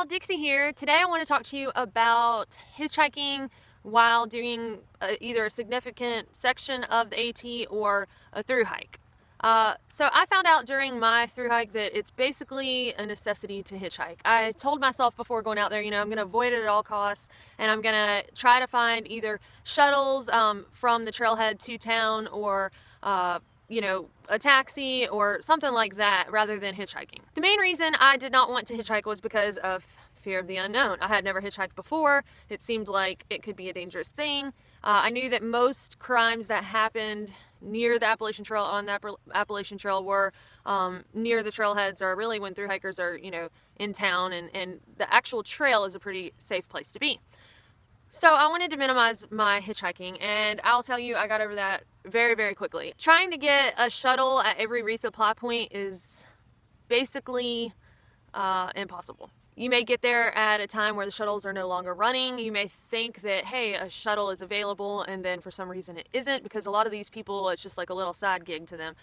Dixie here. Today I want to talk to you about hitchhiking while doing either a significant section of the AT or a through hike. So I found out during my through hike that it's basically a necessity to hitchhike. I told myself before going out there, I'm going to avoid it at all costs, and I'm going to try to find either shuttles from the trailhead to town or a taxi or something like that rather than hitchhiking. The main reason I did not want to hitchhike was because of fear of the unknown. I had never hitchhiked before. It seemed like it could be a dangerous thing. I knew that most crimes that happened near the Appalachian Trail, on the Appalachian Trail, were near the trailheads, or really when through hikers are, in town, and the actual trail is a pretty safe place to be. So I wanted to minimize my hitchhiking, and I'll tell you, I got over that very, very quickly. Trying to get a shuttle at every resupply point is basically impossible. You may get there at a time where the shuttles are no longer running. You may think that, hey, a shuttle is available, and then for some reason it isn't, because a lot of these people, it's just like a little side gig to them.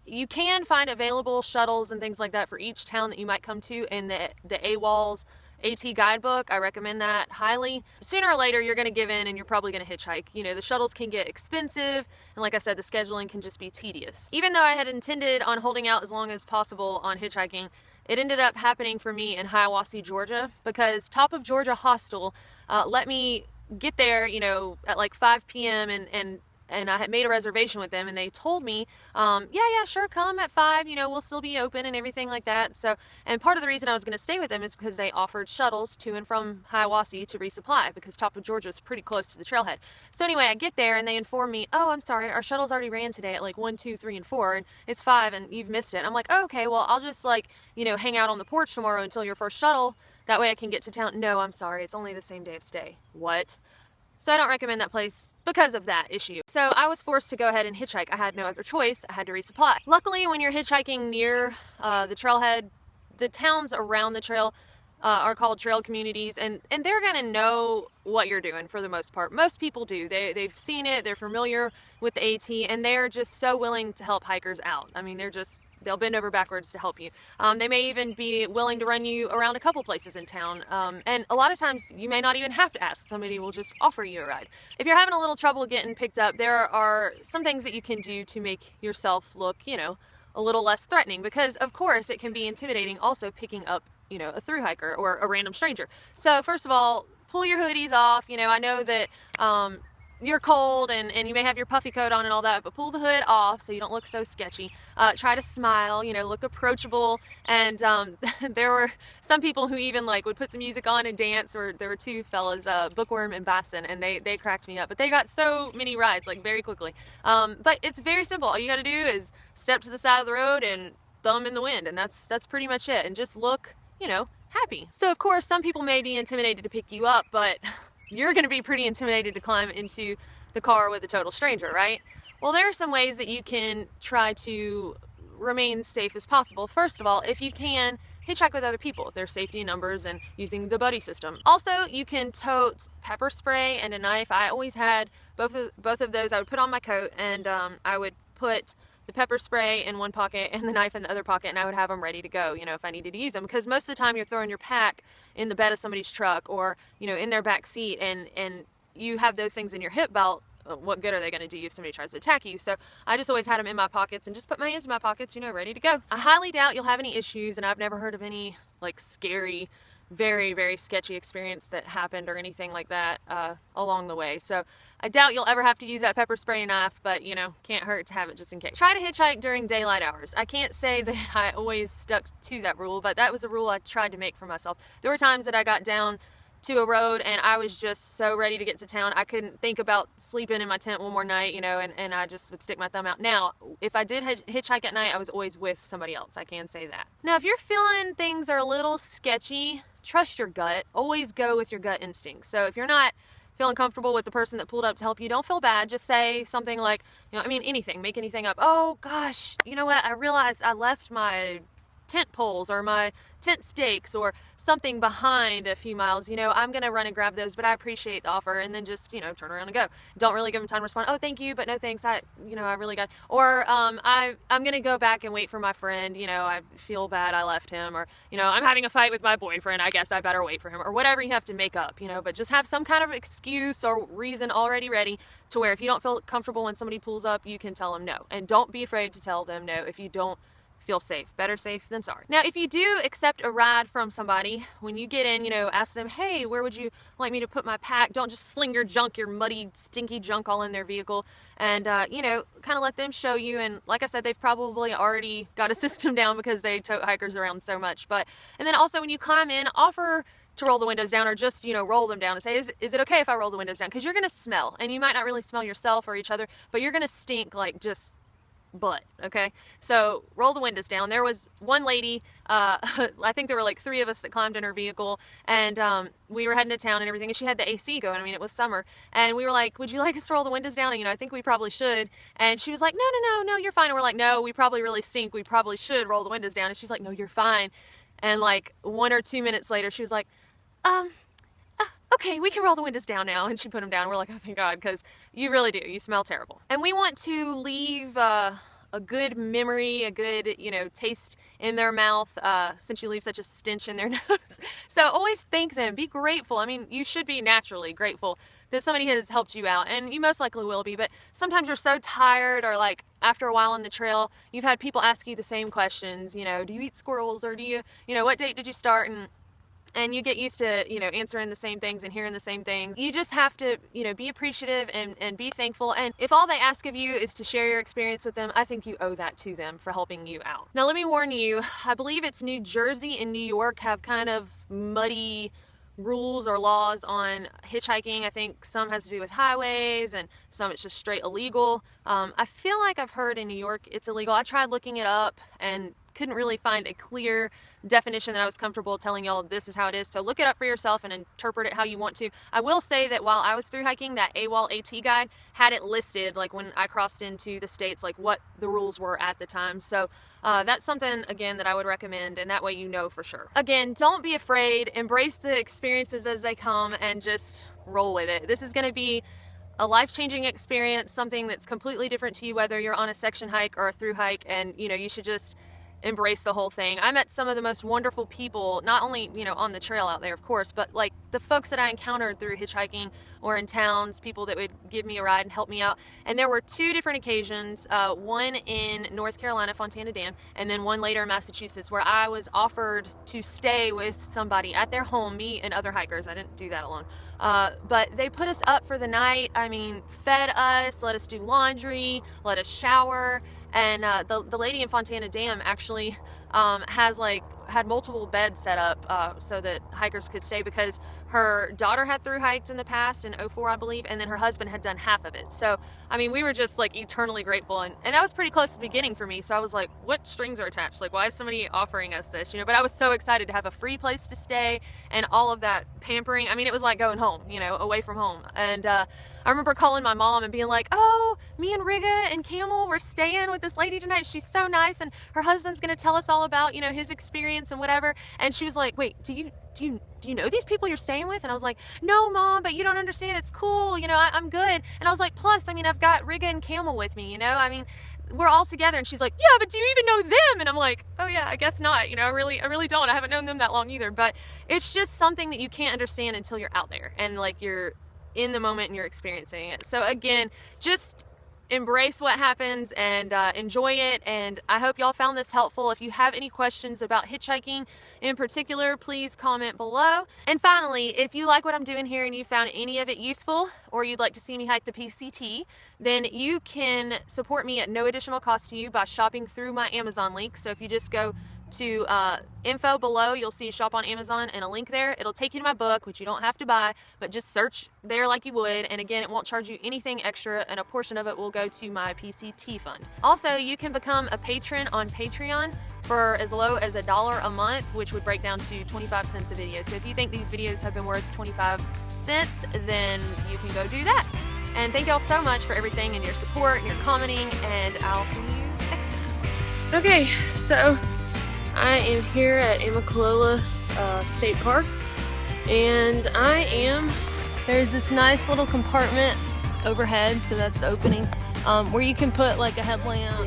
You can find available shuttles and things like that for each town that you might come to in the AWOL's AT guidebook. I recommend that highly. Sooner or later, you're going to give in and you're probably going to hitchhike. The shuttles can get expensive, and like I said, the scheduling can just be tedious. Even though I had intended on holding out as long as possible on hitchhiking, it ended up happening for me in Hiawassee, Georgia, because Top of Georgia Hostel let me get there, at like 5 p.m. and I had made a reservation with them, and they told me, yeah, sure, come at 5, we'll still be open and everything like that. So, and part of the reason I was going to stay with them is because they offered shuttles to and from Hiawassee to resupply, because Top of Georgia is pretty close to the trailhead. So anyway, I get there and they inform me, oh, I'm sorry, our shuttles already ran today at like 1, 2, 3, and 4, and it's 5 and you've missed it. I'm like, oh, okay, well, I'll just hang out on the porch tomorrow until your first shuttle. That way I can get to town. No, I'm sorry, it's only the same day of stay. What? So I don't recommend that place because of that issue. So I was forced to go ahead and hitchhike. I had no other choice. I had to resupply. Luckily, when you're hitchhiking near the trailhead, the towns around the trail are called trail communities, and they're gonna know what you're doing for the most part. Most people do. They've seen it, they're familiar with the AT, and they're just so willing to help hikers out. I mean, they'll bend over backwards to help you. They may even be willing to run you around a couple places in town. And a lot of times you may not even have to ask. Somebody will just offer you a ride. If you're having a little trouble getting picked up, there are some things that you can do to make yourself look, a little less threatening, because of course it can be intimidating also picking up, a through hiker or a random stranger. So first of all, pull your hoodies off. I know that you're cold and you may have your puffy coat on and all that, but pull the hood off so you don't look so sketchy. Try to smile, look approachable. And there were some people who even would put some music on and dance, or there were two fellas, Bookworm and Basson, and they cracked me up. But they got so many rides very quickly. But it's very simple. All you got to do is step to the side of the road and thumb in the wind, and that's pretty much it. And just look, happy. So of course some people may be intimidated to pick you up, but you're going to be pretty intimidated to climb into the car with a total stranger, right? Well, there are some ways that you can try to remain safe as possible. First of all, if you can, hitchhike with other people. There's safety in numbers and using the buddy system. Also, you can tote pepper spray and a knife. I always had both of those. I would put on my coat, and I would put the pepper spray in one pocket and the knife in the other pocket, and I would have them ready to go, if I needed to use them. Because most of the time you're throwing your pack in the bed of somebody's truck, or, in their back seat, and you have those things in your hip belt. What good are they going to do you if somebody tries to attack you? So I just always had them in my pockets and just put my hands in my pockets, ready to go. I highly doubt you'll have any issues, and I've never heard of any scary, very, very sketchy experience that happened or anything like that along the way. So I doubt you'll ever have to use that pepper spray and knife, but can't hurt to have it just in case. Try to hitchhike during daylight hours. I can't say that I always stuck to that rule, but that was a rule I tried to make for myself. There were times that I got down to a road and I was just so ready to get to town. I couldn't think about sleeping in my tent one more night, and I just would stick my thumb out. Now, if I did hitchhike at night, I was always with somebody else. I can say that. Now, if you're feeling things are a little sketchy, trust your gut. Always go with your gut instinct. So if you're not feeling comfortable with the person that pulled up to help you, don't feel bad. Just say something like, anything, make anything up. Oh gosh, you know what? I realized I left my tent poles or my tent stakes or something behind a few miles, you know, I'm gonna run and grab those, but I appreciate the offer, and then just, you know, turn around and go. Don't really give them time to respond. Oh, thank you, but no thanks. I really got. Or I'm gonna go back and wait for my friend. You know, I feel bad I left him, or you know, I'm having a fight with my boyfriend. I guess I better wait for him, or whatever you have to make up. You know, but just have some kind of excuse or reason already ready to where if you don't feel comfortable when somebody pulls up, you can tell them no, and don't be afraid to tell them no if you don't feel safe. Better safe than sorry. Now, if you do accept a ride from somebody, when you get in, you know, ask them, hey, where would you like me to put my pack? Don't just sling your junk, your muddy, stinky junk all in their vehicle, and, you know, kind of let them show you. And like I said, they've probably already got a system down because they tote hikers around so much. And then also when you climb in, offer to roll the windows down, or just, you know, roll them down and say, is it okay if I roll the windows down? Because you're going to smell, and you might not really smell yourself or each other, but you're going to stink like just butt. Okay, so roll the windows down. There was one lady, I think there were like 3 of us that climbed in her vehicle, and we were heading to town and everything, and she had the AC going. I mean, it was summer, and we were like, would you like us to roll the windows down? And, you know, I think we probably should. And she was like, no, you're fine. And we're like, no, we probably really stink, we probably should roll the windows down. And she's like, no, you're fine. And like 1 or 2 minutes later, she was like, okay, we can roll the windows down now. And she put them down. We're like, oh, thank God, because you really do. You smell terrible. And we want to leave a good memory, a good, you know, taste in their mouth, since you leave such a stench in their nose. So always thank them. Be grateful. I mean, you should be naturally grateful that somebody has helped you out, and you most likely will be, but sometimes you're so tired, or like after a while on the trail, you've had people ask you the same questions, you know, do you eat squirrels, or do you know, what date did you start? And you get used to, you know, answering the same things and hearing the same things. You just have to, you know, be appreciative and be thankful. And if all they ask of you is to share your experience with them, I think you owe that to them for helping you out. Now, let me warn you, I believe it's New Jersey and New York have kind of muddy rules or laws on hitchhiking. I think some has to do with highways, and some it's just straight illegal. I feel like I've heard in New York it's illegal. I tried looking it up and couldn't really find a clear definition that I was comfortable telling y'all this is how it is. So look it up for yourself and interpret it how you want to. I will say that while I was through hiking, that AWOL AT guide had it listed, like when I crossed into the states, like what the rules were at the time. So that's something, again, that I would recommend, and that way you know for sure. Again, don't be afraid. Embrace the experiences as they come and just roll with it. This is going to be a life-changing experience, something that's completely different to you, whether you're on a section hike or a through hike, and you know, you should just embrace the whole thing. I met some of the most wonderful people, not only, you know, on the trail out there, of course, but like the folks that I encountered through hitchhiking or in towns, people that would give me a ride and help me out. And there were 2 different occasions, one in North Carolina, Fontana Dam, and then one later in Massachusetts, where I was offered to stay with somebody at their home, me and other hikers. I didn't do that alone. But they put us up for the night. I mean, fed us, let us do laundry, let us shower. And the lady in Fontana Dam actually had multiple beds set up so that hikers could stay, because her daughter had through hiked in the past in '04, I believe, and then her husband had done half of it. So I mean, we were just like eternally grateful, and that was pretty close to the beginning for me. So I was like, what strings are attached? Like, why is somebody offering us this, you know? But I was so excited to have a free place to stay and all of that pampering. I mean, it was like going home, you know, away from home. And I remember calling my mom and being like, oh, me and Rigga and Camel, we're staying with this lady tonight. She's so nice, and her husband's gonna tell us all about, you know, his experience and whatever. And she was like, wait, do you know these people you're staying with? And I was like, no, Mom, but you don't understand. It's cool, you know, I'm good. And I was like, plus, I mean, I've got Rigga and Camel with me, you know, I mean, we're all together. And she's like, yeah, but do you even know them? And I'm like, oh yeah, I guess not. You know, I really don't. I haven't known them that long either. But it's just something that you can't understand until you're out there and like you're in the moment and you're experiencing it. So again, just embrace what happens and enjoy it. And I hope y'all found this helpful. If you have any questions about hitchhiking in particular, please comment below. And finally, if you like what I'm doing here and you found any of it useful, or you'd like to see me hike the PCT, then you can support me at no additional cost to you by shopping through my Amazon link. So if you just go to info below, you'll see shop on Amazon and a link there. It'll take you to my book, which you don't have to buy, but just search there like you would. And again, it won't charge you anything extra, and a portion of it will go to my PCT fund. Also, you can become a patron on Patreon for as low as $1 a month, which would break down to 25 cents a video. So if you think these videos have been worth 25 cents, then you can go do that. And thank y'all so much for everything and your support and your commenting, and I'll see you next time. Okay, so I am here at Amicalola State Park, and there's this nice little compartment overhead, so that's the opening, where you can put like a headlamp.